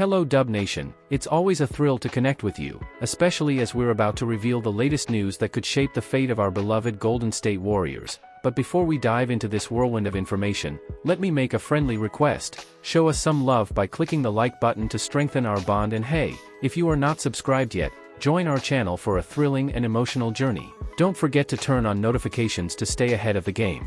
Hello Dub Nation, it's always a thrill to connect with you, especially as we're about to reveal the latest news that could shape the fate of our beloved Golden State Warriors. But before we dive into this whirlwind of information, let me make a friendly request. Show us some love by clicking the like button to strengthen our bond, and hey, if you are not subscribed yet, join our channel for a thrilling and emotional journey. Don't forget to turn on notifications to stay ahead of the game.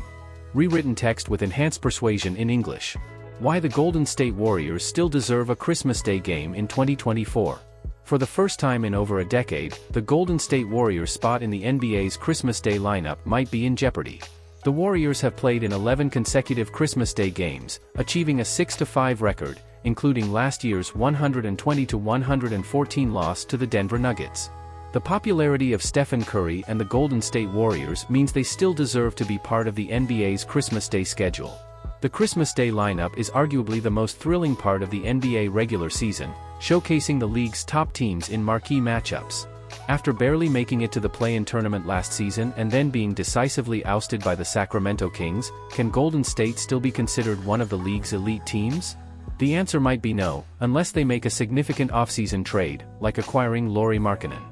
Rewritten text with enhanced persuasion in English. Why the Golden State Warriors still deserve a Christmas Day game in 2024. For the first time in over a decade, the Golden State Warriors' spot in the NBA's Christmas Day lineup might be in jeopardy. The Warriors have played in 11 consecutive Christmas Day games, achieving a 6-5 record, including last year's 120-114 loss to the Denver Nuggets. The popularity of Stephen Curry and the Golden State Warriors means they still deserve to be part of the NBA's Christmas Day schedule. The Christmas Day lineup is arguably the most thrilling part of the NBA regular season, showcasing the league's top teams in marquee matchups. After barely making it to the play-in tournament last season and then being decisively ousted by the Sacramento Kings, can Golden State still be considered one of the league's elite teams? The answer might be no, unless they make a significant offseason trade, like acquiring Lauri Markkanen.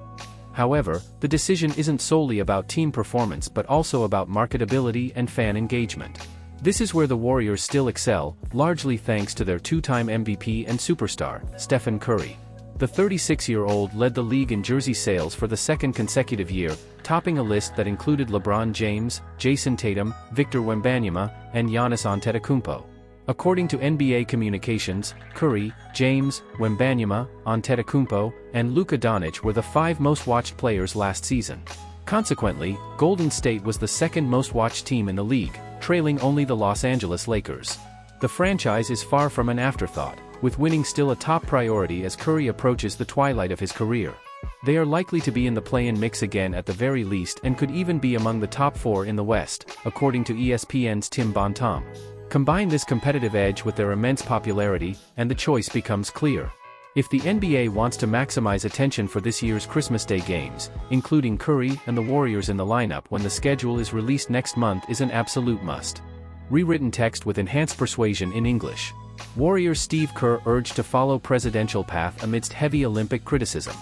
However, the decision isn't solely about team performance but also about marketability and fan engagement. This is where the Warriors still excel, largely thanks to their two-time MVP and superstar, Stephen Curry. The 36-year-old led the league in jersey sales for the second consecutive year, topping a list that included LeBron James, Jason Tatum, Victor Wembanyama, and Giannis Antetokounmpo. According to NBA Communications, Curry, James, Wembanyama, Antetokounmpo, and Luka Doncic were the 5 most-watched players last season. Consequently, Golden State was the second most-watched team in the league, trailing only the Los Angeles Lakers. The franchise is far from an afterthought, with winning still a top priority as Curry approaches the twilight of his career. They are likely to be in the play-in mix again at the very least and could even be among the top 4 in the West, according to ESPN's Tim Bontemps. Combine this competitive edge with their immense popularity, and the choice becomes clear. If the NBA wants to maximize attention for this year's Christmas Day games, including Curry and the Warriors in the lineup when the schedule is released next month is an absolute must. Rewritten text with enhanced persuasion in English. Warriors Steve Kerr urged to follow presidential path amidst heavy Olympic criticism.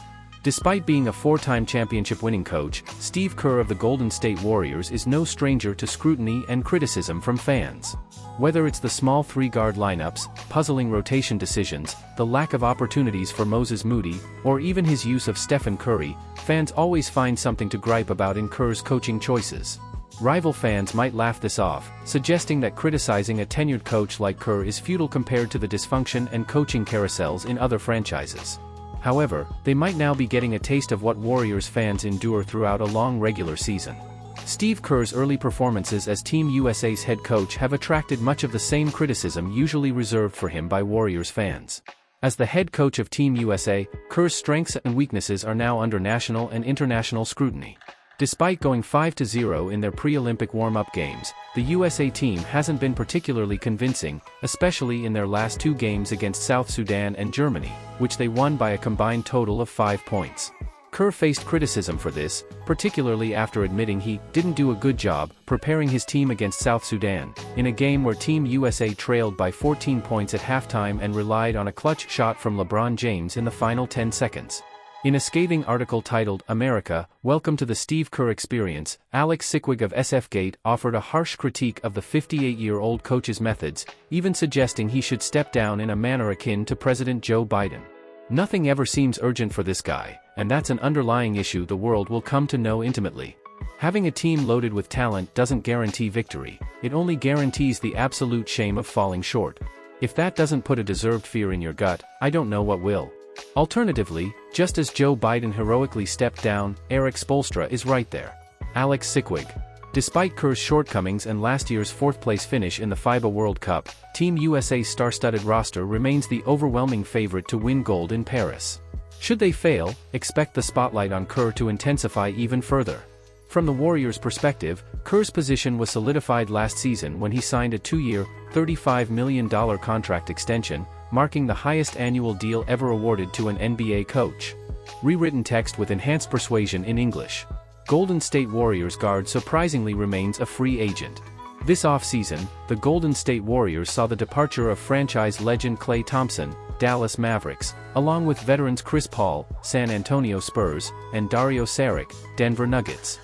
Despite being a 4-time championship-winning coach, Steve Kerr of the Golden State Warriors is no stranger to scrutiny and criticism from fans. Whether it's the small 3-guard lineups, puzzling rotation decisions, the lack of opportunities for Moses Moody, or even his use of Stephen Curry, fans always find something to gripe about in Kerr's coaching choices. Rival fans might laugh this off, suggesting that criticizing a tenured coach like Kerr is futile compared to the dysfunction and coaching carousels in other franchises. However, they might now be getting a taste of what Warriors fans endure throughout a long regular season. Steve Kerr's early performances as Team USA's head coach have attracted much of the same criticism usually reserved for him by Warriors fans. As the head coach of Team USA, Kerr's strengths and weaknesses are now under national and international scrutiny. Despite going 5-0 in their pre-Olympic warm-up games, the USA team hasn't been particularly convincing, especially in their last 2 games against South Sudan and Germany, which they won by a combined total of 5 points. Kerr faced criticism for this, particularly after admitting he didn't do a good job preparing his team against South Sudan, in a game where Team USA trailed by 14 points at halftime and relied on a clutch shot from LeBron James in the final 10 seconds. In a scathing article titled, "America, Welcome to the Steve Kerr Experience," Alex Sikwig of SFGate offered a harsh critique of the 58-year-old coach's methods, even suggesting he should step down in a manner akin to President Joe Biden. Nothing ever seems urgent for this guy, and that's an underlying issue the world will come to know intimately. Having a team loaded with talent doesn't guarantee victory, it only guarantees the absolute shame of falling short. If that doesn't put a deserved fear in your gut, I don't know what will. Alternatively, just as Joe Biden heroically stepped down, Erik Spoelstra is right there. Alex Sikwig. Despite Kerr's shortcomings and last year's 4th-place finish in the FIBA World Cup, Team USA's star-studded roster remains the overwhelming favorite to win gold in Paris. Should they fail, expect the spotlight on Kerr to intensify even further. From the Warriors' perspective, Kerr's position was solidified last season when he signed a 2-year, $35 million contract extension, marking the highest annual deal ever awarded to an NBA coach. Rewritten text with enhanced persuasion in English. Golden State Warriors guard surprisingly remains a free agent. This offseason, the Golden State Warriors saw the departure of franchise legend Klay Thompson, Dallas Mavericks, along with veterans Chris Paul, San Antonio Spurs, and Dario Saric, Denver Nuggets.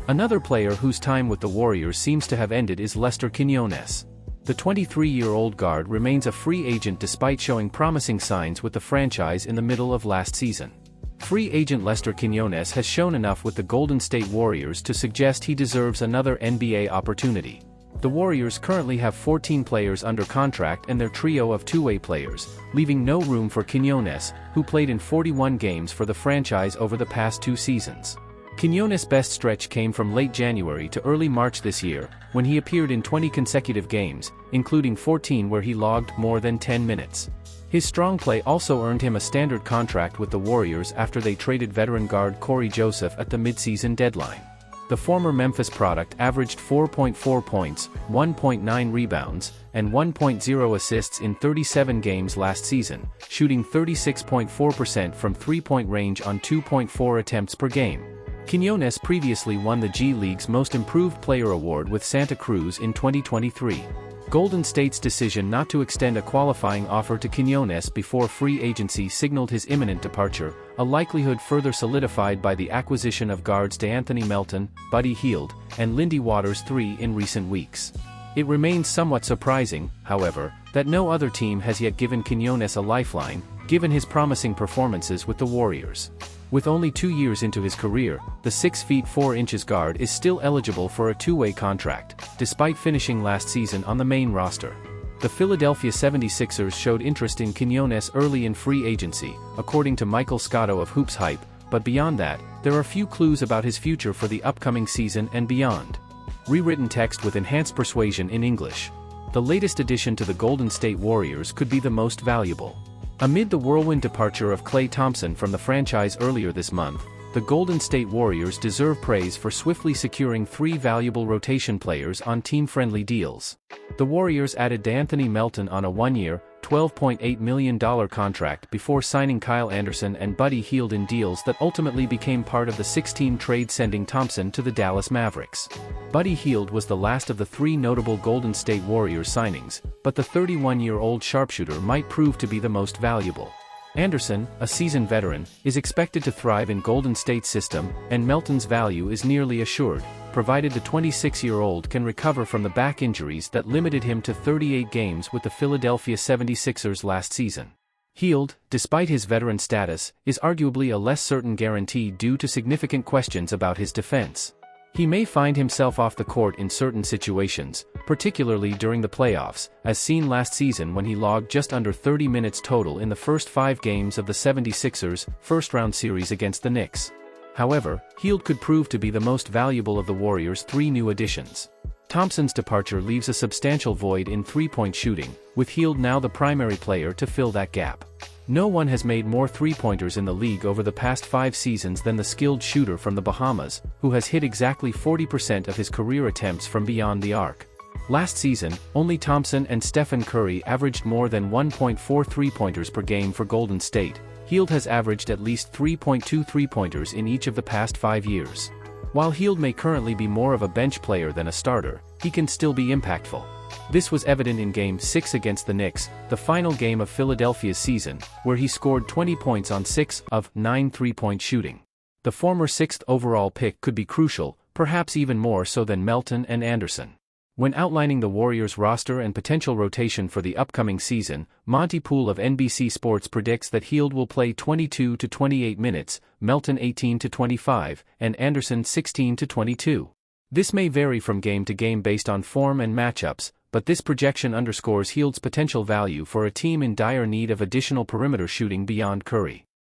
Another player whose time with the Warriors seems to have ended is Lester Quinones. The 23-year-old guard remains a free agent despite showing promising signs with the franchise in the middle of last season. Free agent Lester Quinones has shown enough with the Golden State Warriors to suggest he deserves another NBA opportunity. The Warriors currently have 14 players under contract and their trio of two-way players, leaving no room for Quinones, who played in 41 games for the franchise over the past 2 seasons. Quinones' best stretch came from late January to early March this year, when he appeared in 20 consecutive games, including 14 where he logged more than 10 minutes. His strong play also earned him a standard contract with the Warriors after they traded veteran guard Corey Joseph at the midseason deadline. The former Memphis product averaged 4.4 points, 1.9 rebounds, and 1.0 assists in 37 games last season, shooting 36.4% from three-point range on 2.4 attempts per game. Quinones previously won the G League's Most Improved Player award with Santa Cruz in 2023. Golden State's decision not to extend a qualifying offer to Quinones before free agency signaled his imminent departure, a likelihood further solidified by the acquisition of guards DeAnthony Melton, Buddy Hield, and Lindy Waters III in recent weeks. It remains somewhat surprising, however, that no other team has yet given Quinones a lifeline, given his promising performances with the Warriors. With only 2 years into his career, the 6 feet 4 inches guard is still eligible for a two-way contract, despite finishing last season on the main roster. The Philadelphia 76ers showed interest in Quinones early in free agency, according to Michael Scotto of Hoops Hype, but beyond that, there are few clues about his future for the upcoming season and beyond. Rewritten text with enhanced persuasion in English. The latest addition to the Golden State Warriors could be the most valuable. Amid the whirlwind departure of Klay Thompson from the franchise earlier this month, the Golden State Warriors deserve praise for swiftly securing 3 valuable rotation players on team-friendly deals. The Warriors added DeAnthony Melton on a 1-year, $12.8 million contract before signing Kyle Anderson and Buddy Hield in deals that ultimately became part of the 6-team trade sending Thompson to the Dallas Mavericks. Buddy Hield was the last of the 3 notable Golden State Warriors signings, but the 31-year-old sharpshooter might prove to be the most valuable. Anderson, a seasoned veteran, is expected to thrive in Golden State's system, and Melton's value is nearly assured, provided the 26-year-old can recover from the back injuries that limited him to 38 games with the Philadelphia 76ers last season. Hield, despite his veteran status, is arguably a less certain guarantee due to significant questions about his defense. He may find himself off the court in certain situations, particularly during the playoffs, as seen last season when he logged just under 30 minutes total in the first 5 games of the 76ers' first-round series against the Knicks. However, Hield could prove to be the most valuable of the Warriors' 3 new additions. Thompson's departure leaves a substantial void in three-point shooting, with Hield now the primary player to fill that gap. No one has made more three-pointers in the league over the past 5 seasons than the skilled shooter from the Bahamas, who has hit exactly 40% of his career attempts from beyond the arc. Last season, only Thompson and Stephen Curry averaged more than 1.4 three-pointers per game for Golden State. Hield has averaged at least 3.2 three-pointers in each of the past 5 years. While Hield may currently be more of a bench player than a starter, he can still be impactful. This was evident in Game 6 against the Knicks, the final game of Philadelphia's season, where he scored 20 points on 6 of 9 three-point shooting. The former 6th overall pick could be crucial, perhaps even more so than Melton and Anderson. When outlining the Warriors' roster and potential rotation for the upcoming season, Monty Poole of NBC Sports predicts that Hield will play 22 to 28 minutes, Melton 18 to 25, and Anderson 16 to 22. This may vary from game to game based on form and matchups, but this projection underscores Hield's potential value for a team in dire need of additional perimeter shooting beyond Curry.